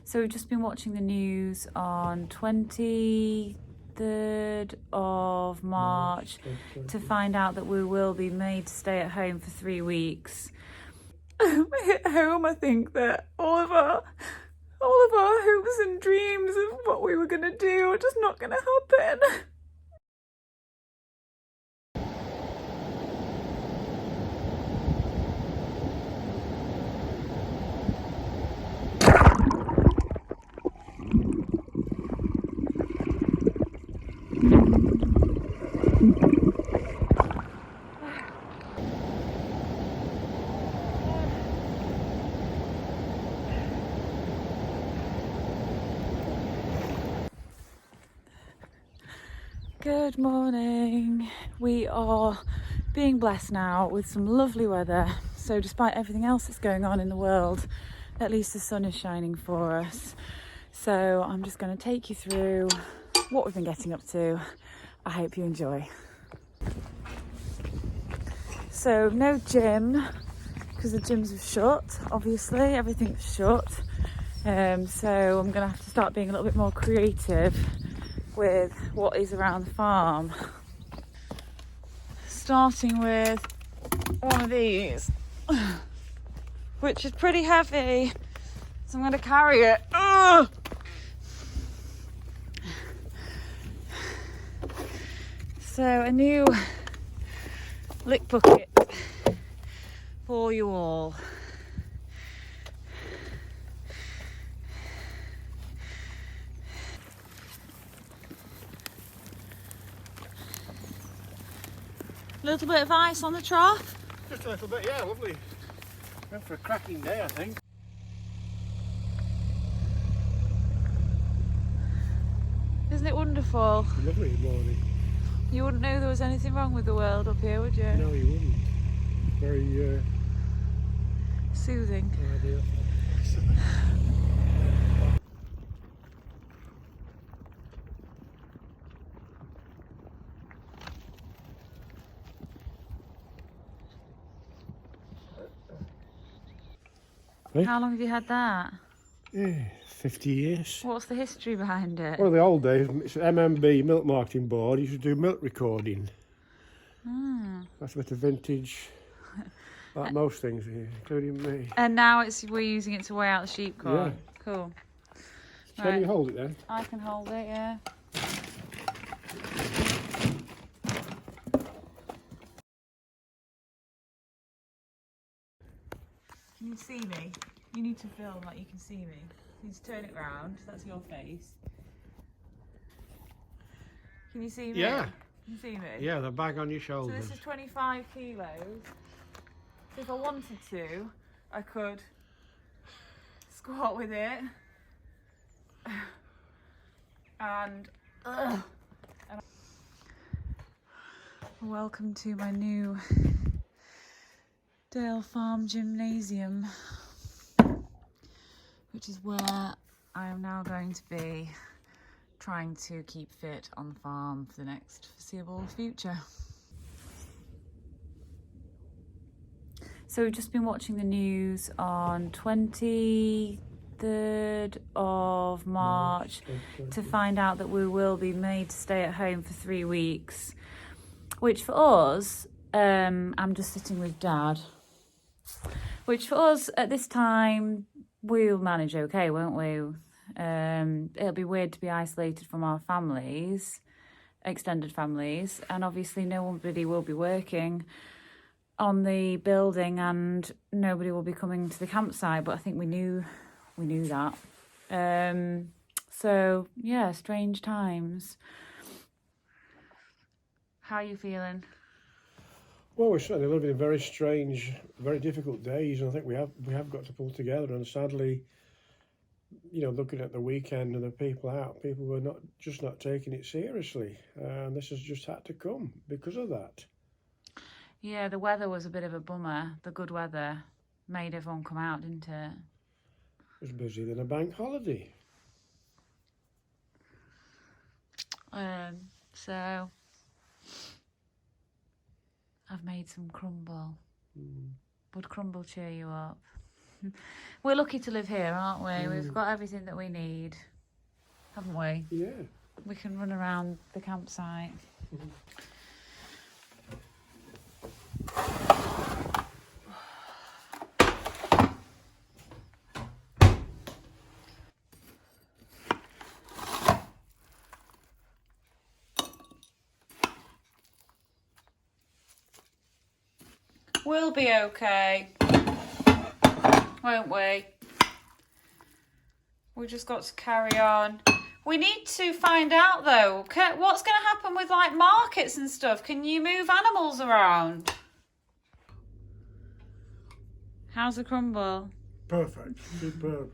So we've just been watching the news on 23rd of March to find out that we will be made to stay at home for 3 weeks. At home, I think that all of our hopes and dreams of what we were going to do are just not going to happen. Good morning. We are being blessed now with some lovely weather. So despite everything else that's going on in the world, at least the sun is shining for us. So I'm just going to take you through what we've been getting up to. I hope you enjoy. So no gym, because the gyms are shut, obviously, everything's shut. So I'm going to have to start being a little bit more creative with what is around the farm. Starting with one of these, which is pretty heavy, so I'm going to carry it. Ugh! So a new lick bucket for you all. A little bit of ice on the trough. Just a little bit, yeah, lovely. Went for a cracking day, I think. Isn't it wonderful? Lovely morning. You wouldn't know there was anything wrong with the world up here, would you? No, you wouldn't. Very Soothing. ideal. How long have you had that? 50 years. What's the history behind it? One of the old days, it's MMB, Milk Marketing Board, used to do milk recording. That's a bit of vintage, like most things here, including me. And now we're using it to weigh out the sheep corn. Yeah. Cool. Can you hold it then? I can hold it, yeah. Can you see me? You need to film like you can see me. You need to turn it round. That's your face. Can you see me? Yeah. Can you see me? Yeah, the bag on your So shoulders. this is 25 kilos. So if I wanted to, I could squat with it. And welcome to my new Dale Farm gymnasium, which is where I am now going to be trying to keep fit on the farm for the next foreseeable future. So we've just been watching the news on 23rd of March to find out that we will be made to stay at home for 3 weeks, which for us, I'm just sitting with Dad, which for us at this time, we'll manage okay, won't we? It'll be weird to be isolated from our families, extended families, and obviously nobody will be working on the building and nobody will be coming to the campsite, but I think we knew that. So yeah, strange times. How are you feeling? Well, we're certainly living in very strange, very difficult days, and I think we have got to pull together. And sadly, you know, looking at the weekend and the people out, people were not taking it seriously, and this has just had to come because of that. Yeah, the weather was a bit of a bummer. The good weather made everyone come out, didn't it? It was busier than a bank holiday. So I've made some crumble. Would crumble cheer you up? We're lucky to live here, aren't we? We've got everything that we need, haven't we? Yeah. We can run around the campsite. We'll be okay, won't we? We just got to carry on. We need to find out though, what's going to happen with like markets and stuff. Can you move animals around? How's the crumble? Perfect. Superb.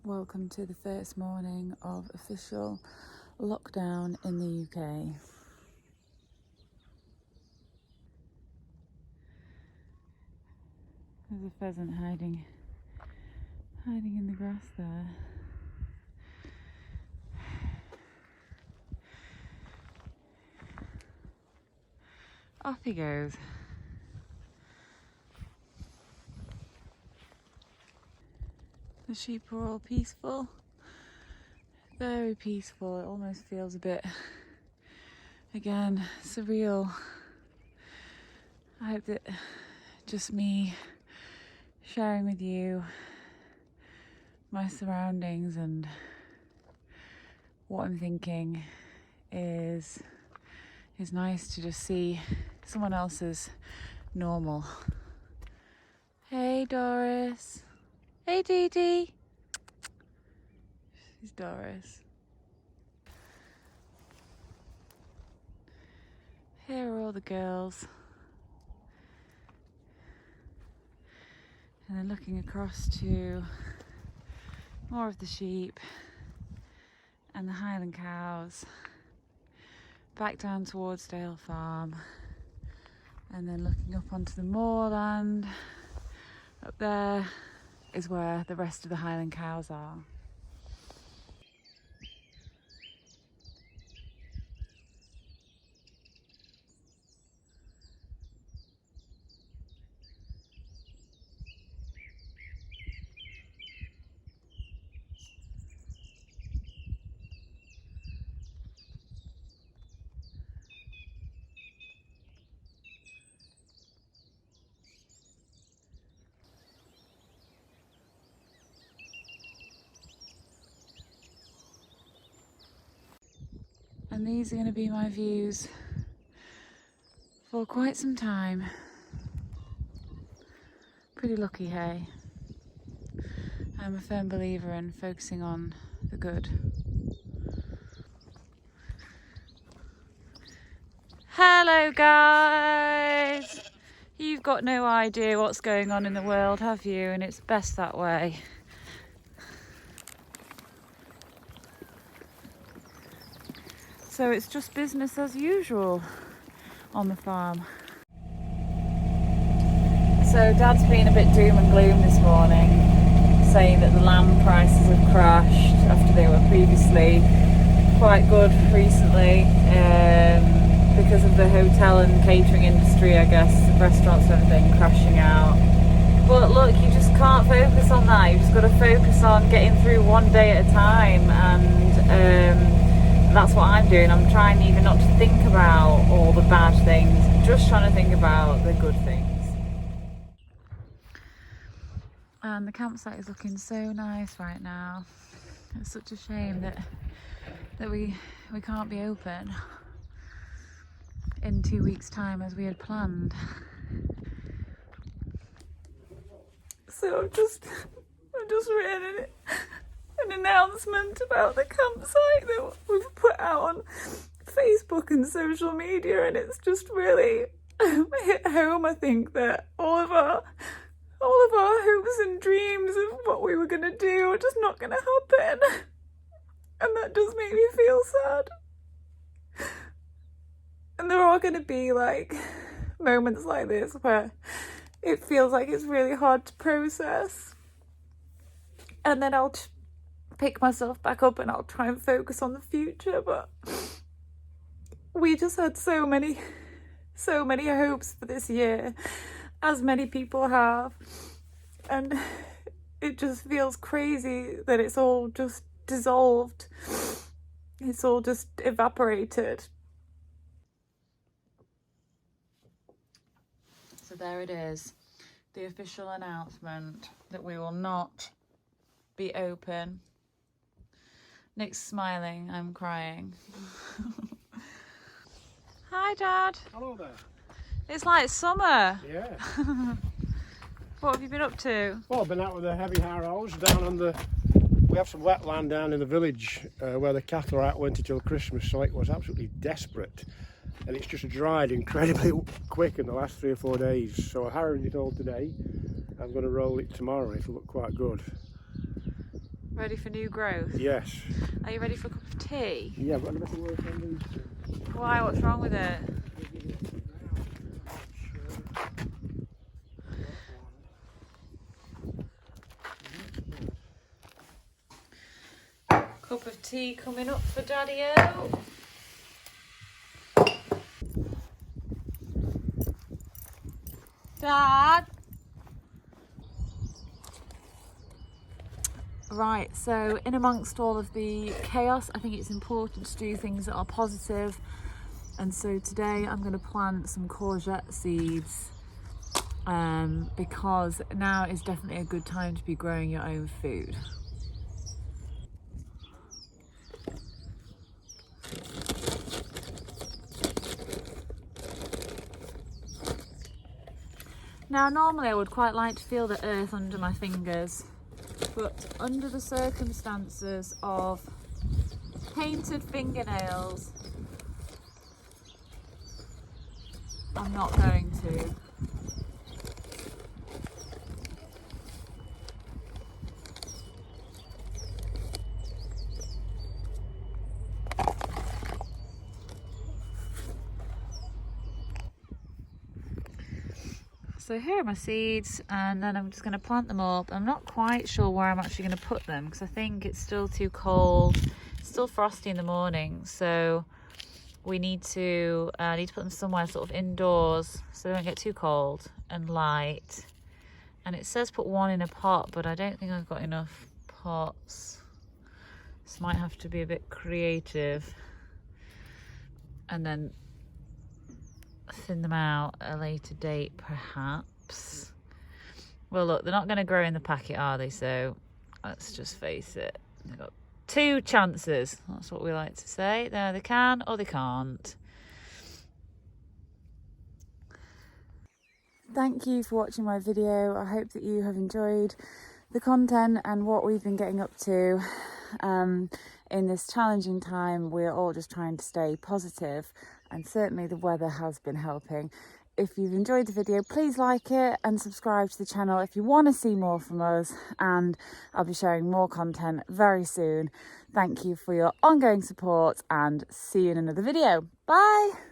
Welcome to the first morning of official lockdown in the UK. There's a pheasant hiding in the grass there. Off he goes. The sheep are all peaceful, very peaceful. It almost feels a bit, again, surreal. I hope that just me sharing with you my surroundings and what I'm thinking is nice to just see someone else's normal. Hey Doris. Hey Dee Dee. She's Doris. Here are all the girls. And then looking across to more of the sheep and the Highland cows. Back down towards Dale Farm. And then looking up onto the moorland. Up there is where the rest of the Highland cows are. And these are going to be my views for quite some time. Pretty lucky, hey? I'm a firm believer in focusing on the good. Hello guys! You've got no idea what's going on in the world, have you? And it's best that way. So it's just business as usual on the farm. So Dad's been a bit doom and gloom this morning, saying that the lamb prices have crashed after they were previously quite good recently, because of the hotel and catering industry, I guess, restaurants and everything crashing out. But look, you just can't focus on that. You just got to focus on getting through one day at a time, and that's what I'm doing. I'm trying even not to think about all the bad things, just trying to think about the good things. And the campsite is looking so nice right now. It's such a shame that we can't be open in 2 weeks' time as we had planned. So I've just written an announcement about the campsite that we've put out on Facebook and social media, and it's just really hit home. I think that all of our hopes and dreams of what we were going to do are just not going to happen, and that does make me feel sad. And there are going to be like moments like this where it feels like it's really hard to process, and then I'll pick myself back up and I'll try and focus on the future. But We just had so many hopes for this year, as many people have, and it just feels crazy that it's all just dissolved. It's all just evaporated. So there it is, the official announcement that we will not be open. Nick's smiling, I'm crying. Hi, Dad. Hello there. It's like summer. Yeah. What have you been up to? Well, I've been out with the heavy harrows down on the... We have some wetland down in the village where the cattle are out winter till Christmas, so it was absolutely desperate. And it's just dried incredibly quick in the last 3 or 4 days. So I harrowed it all today. I'm going to roll it tomorrow. It'll look quite good. Ready for new growth? Yes. Are you ready for a cup of tea? Yeah, I've got a bit of work on these two. Why? What's wrong with it? Cup of tea coming up for Daddy-o. Dad? Right, so in amongst all of the chaos, I think it's important to do things that are positive. And so today I'm going to plant some courgette seeds because now is definitely a good time to be growing your own food. Now normally I would quite like to feel the earth under my fingers, but under the circumstances of painted fingernails, I'm not going to. So here are my seeds, and then I'm just going to plant them up. I'm not quite sure where I'm actually going to put them because I think it's still too cold. It's still frosty in the morning, so we need to put them somewhere sort of indoors so they don't get too cold and light. And it says put one in a pot, but I don't think I've got enough pots. This might have to be a bit creative. And then thin them out at a later date perhaps. Well, look, they're not going to grow in the packet, are they? So let's just face it, they've got 2 chances. That's what we like to say. There, they can or they can't. Thank you for watching my video. I hope that you have enjoyed the content and what we've been getting up to in this challenging time. We're all just trying to stay positive, and certainly the weather has been helping. If you've enjoyed the video, please like it and subscribe to the channel if you want to see more from us, and I'll be sharing more content very soon. Thank you for your ongoing support and see you in another video. Bye!